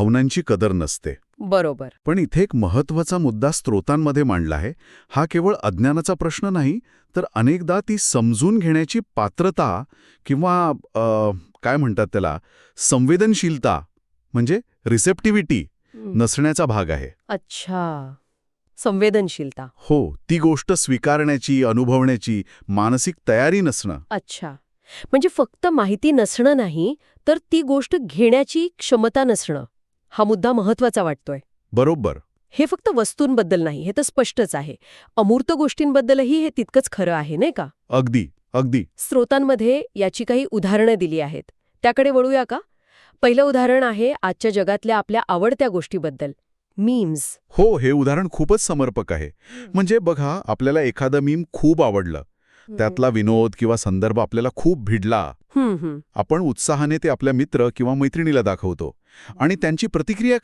भावनांची कदर नसते. बरोबर. पण इथे एक महत्वाचा मुद्दा स्त्रोतांमध्ये मांडला आहे. हा केवळ अज्ञानाचा प्रश्न नाही, तर अनेकदा ती समजून घेण्याची पात्रता किंवा काय म्हणतात त्याला, संवेदनशीलता म्हणजे रिसेप्टिव्हिटी नसण्याचा भाग आहे. अच्छा. संवेदनशीलता. हो, ती गोष्ट स्वीकारण्याची, अनुभवण्याची मानसिक तयारी नसणं. अच्छा. म्हणजे फक्त माहिती नसणं नाही, तर ती गोष्ट घेण्याची क्षमता नसणं. हा मुद्दा महत्वाचा वाटतोय. बरोबर. हे फक्त वस्तूंबद्दल नाही, हे तर स्पष्टच आहे. अमूर्त गोष्टींबद्दलही हे तितकंच खरं आहे, नाही का? अगदी, अगदी. स्रोतांमध्ये याची काही उदाहरणं दिली आहेत. त्याकडे वळूया का? पहिलं उदाहरण आहे आजच्या जगातल्या आपल्या आवडत्या गोष्टीबद्दल, मीम्स. हो, हे उदाहरण खूपच समर्पक आहे. म्हणजे बघा, आपल्याला एखादं मीम खूप आवडलं. त्यातला विनोद किंवा संदर्भ आपल्याला खूप भिडला. आपण उत्साहाने ते आपल्या मित्र किंवा मैत्रिणीला दाखवतो आणि त्यांची प्रतिक्रिया